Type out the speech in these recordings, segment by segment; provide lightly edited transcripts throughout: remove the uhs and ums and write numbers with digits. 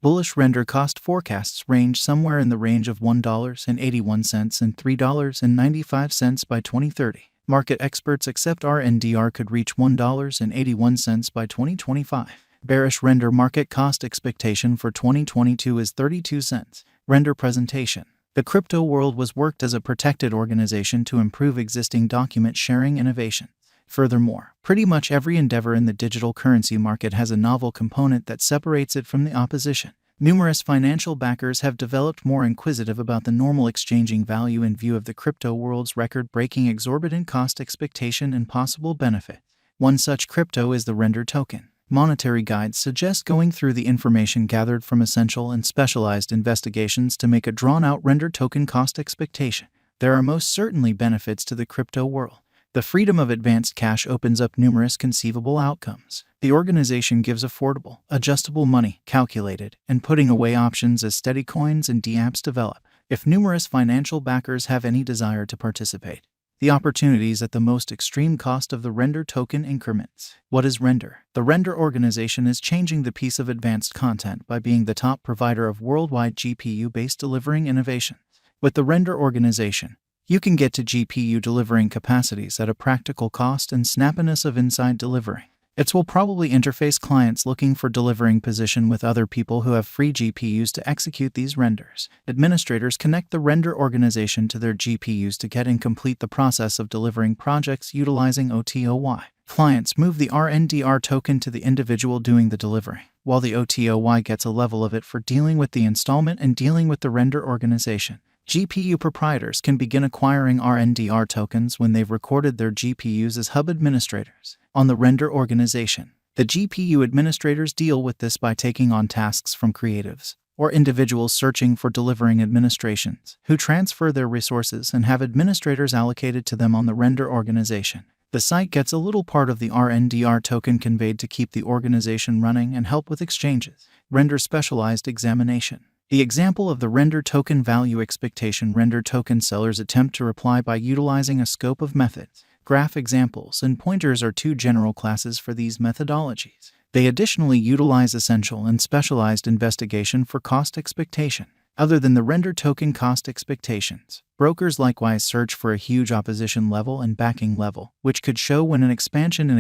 Bullish Rndr cost forecasts range somewhere in the range of $1.81 and $3.95 by 2030. Market experts accept Rndr could reach $1.81 by 2025. Bearish Rndr market cost expectation for 2022 is 32 cents. Rndr presentation. The crypto world was worked as a protected organization to improve existing document sharing innovation. Furthermore, pretty much every endeavor in the digital currency market has a novel component that separates it from the opposition. Numerous financial backers have developed more inquisitive about the normal exchanging value in view of the crypto world's record-breaking exorbitant cost expectation and possible benefit. One such crypto is the Rndr token. Monetary guides suggest going through the information gathered from essential and specialized investigations to make a drawn-out Rndr token cost expectation. There are most certainly benefits to the crypto world. The freedom of advanced cash opens up numerous conceivable outcomes. The organization gives affordable, adjustable money, calculated, and putting away options as steady coins and dApps develop. If numerous financial backers have any desire to participate, the opportunities at the most extreme cost of the Rndr token increments. What is Rndr? The Rndr organization is changing the piece of advanced content by being the top provider of worldwide GPU-based delivering innovations. With the Rndr organization, you can get to GPU delivering capacities at a practical cost and snappiness of inside delivering. It will probably interface clients looking for delivering position with other people who have free GPUs to execute these renders. Administrators connect the Rndr organization to their GPUs to get and complete the process of delivering projects utilizing OTOY. Clients move the Rndr token to the individual doing the delivering, while the OTOY gets a level of it for dealing with the installment and dealing with the Rndr organization. GPU proprietors can begin acquiring Rndr tokens when they've recorded their GPUs as hub administrators on the Rndr organization. The GPU administrators deal with this by taking on tasks from creatives or individuals searching for delivering administrations who transfer their resources and have administrators allocated to them on the Rndr organization. The site gets a little part of the Rndr token conveyed to keep the organization running and help with exchanges. Rndr specialized examination. The example of the Rndr token value expectation. Rndr token sellers attempt to reply by utilizing a scope of methods. Graph examples and pointers are two general classes for these methodologies. They additionally utilize essential and specialized investigation for cost expectation. Other than the Rndr token cost expectations, brokers likewise search for a huge opposition level and backing level, which could show when an expansion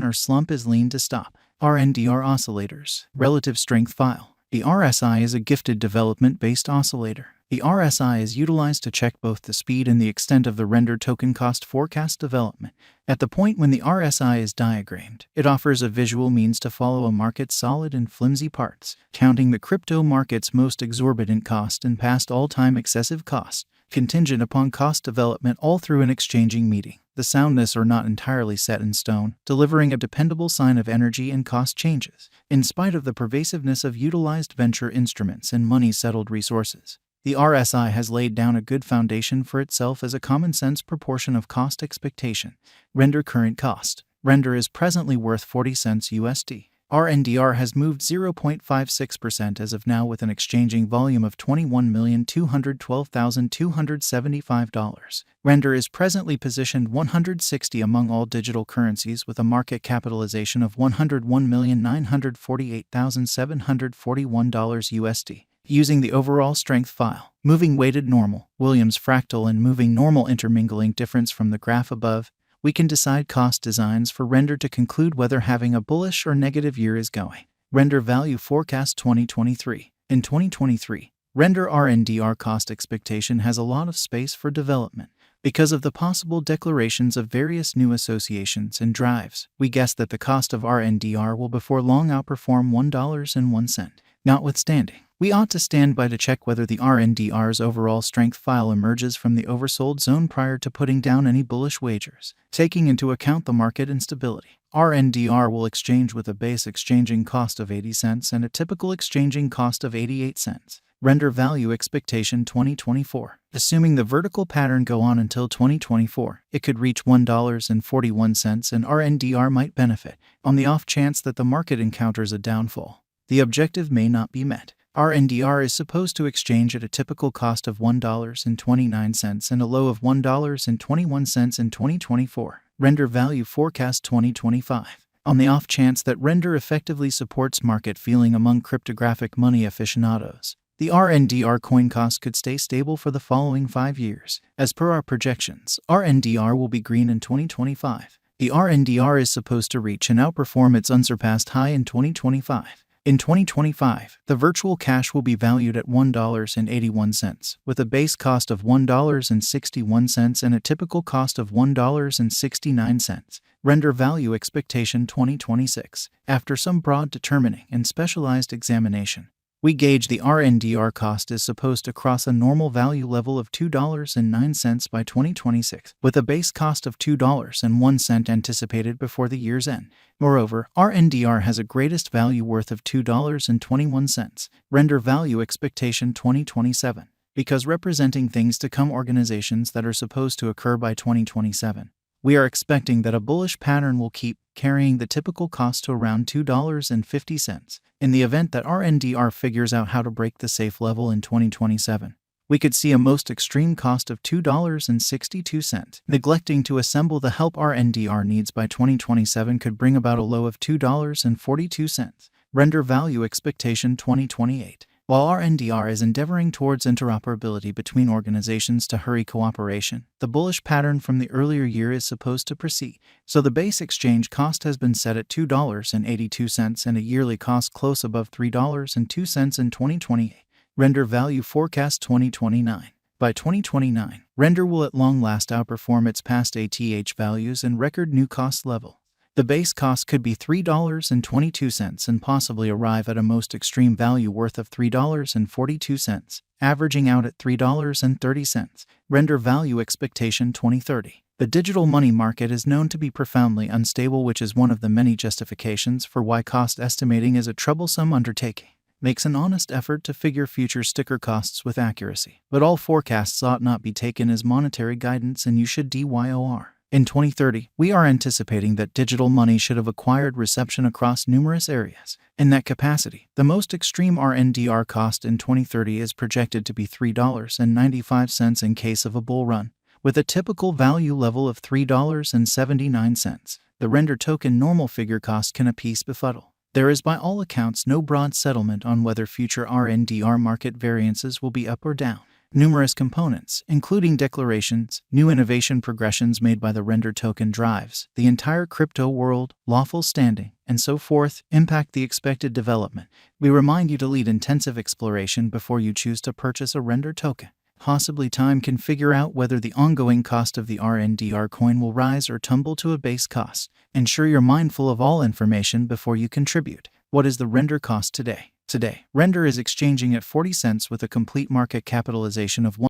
or slump is lean to stop. Rndr oscillators. Relative strength file. The RSI is a gifted development-based oscillator. The RSI is utilized to check both the speed and the extent of the Rndr token cost forecast development. At the point when the RSI is diagrammed, it offers a visual means to follow a market's solid and flimsy parts, counting the crypto market's most exorbitant cost and past all-time excessive cost, contingent upon cost development all through an exchanging meeting. The soundness are not entirely set in stone, delivering a dependable sign of energy and cost changes, in spite of the pervasiveness of utilized venture instruments and money-settled resources. The RSI has laid down a good foundation for itself as a common-sense proportion of cost expectation. Rndr current cost. Rndr is presently worth 40 cents USD. Rndr has moved 0.56% as of now with an exchanging volume of $21,212,275. Rndr is presently positioned 160 among all digital currencies with a market capitalization of $101,948,741 USD. Using the overall strength file, moving weighted normal, Williams fractal and moving normal intermingling difference from the graph above, we can decide cost designs for Rndr to conclude whether having a bullish or negative year is going. Rndr value forecast 2023. In 2023, Rndr cost expectation has a lot of space for development. Because of the possible declarations of various new associations and drives, we guess that the cost of Rndr will before long outperform $1.01. Notwithstanding, we ought to stand by to check whether the Rndr's overall strength file emerges from the oversold zone prior to putting down any bullish wagers. Taking into account the market instability, Rndr will exchange with a base exchanging cost of 80 cents and a typical exchanging cost of 88 cents. Rndr value expectation 2024. Assuming the vertical pattern go on until 2024, it could reach $1.41 and Rndr might benefit. On the off chance that the market encounters a downfall, the objective may not be met. Rndr is supposed to exchange at a typical cost of $1.29 and a low of $1.21 in 2024. Rndr value forecast 2025. On the off chance that Rndr effectively supports market feeling among cryptographic money aficionados, the Rndr coin cost could stay stable for the following 5 years. As per our projections, Rndr will be green in 2025. The Rndr is supposed to reach and outperform its unsurpassed high in 2025. In 2025, the virtual cash will be valued at $1.81, with a base cost of $1.61 and a typical cost of $1.69. Rndr value expectation 2026. After some broad determining and specialized examination, we gauge the Rndr cost is supposed to cross a normal value level of $2.09 by 2026, with a base cost of $2.01 anticipated before the year's end. Moreover, Rndr has a greatest value worth of $2.21. Rndr value expectation 2027. Because representing things to come organizations that are supposed to occur by 2027, we are expecting that a bullish pattern will keep carrying the typical cost to around $2.50. In the event that Rndr figures out how to break the safe level in 2027, we could see a most extreme cost of $2.62. Neglecting to assemble the help Rndr needs by 2027 could bring about a low of $2.42. Rndr value expectation 2028. While Rndr is endeavoring towards interoperability between organizations to hurry cooperation, the bullish pattern from the earlier year is supposed to proceed. So the base exchange cost has been set at $2.82 and a yearly cost close above $3.02 in 2028. Rndr value forecast 2029. By 2029, Rndr will at long last outperform its past ATH values and record new cost level. The base cost could be $3.22 and possibly arrive at a most extreme value worth of $3.42, averaging out at $3.30. Rndr value expectation 2030. The digital money market is known to be profoundly unstable, which is one of the many justifications for why cost estimating is a troublesome undertaking. Makes an honest effort to figure future sticker costs with accuracy, but all forecasts ought not be taken as monetary guidance and you should DYOR. In 2030, we are anticipating that digital money should have acquired reception across numerous areas. In that capacity, the most extreme Rndr cost in 2030 is projected to be $3.95 in case of a bull run, with a typical value level of $3.79. The Rndr token normal figure cost can apiece befuddle. There is by all accounts no broad settlement on whether future Rndr market variances will be up or down. Numerous components, including declarations, new innovation progressions made by the Rndr token drives, the entire crypto world, lawful standing, and so forth, impact the expected development. We remind you to lead intensive exploration before you choose to purchase a Rndr token. Possibly time can figure out whether the ongoing cost of the Rndr coin will rise or tumble to a base cost. Ensure you're mindful of all information before you contribute. What is the Rndr cost today? Today, Rndr is exchanging at 40 cents with a complete market capitalization of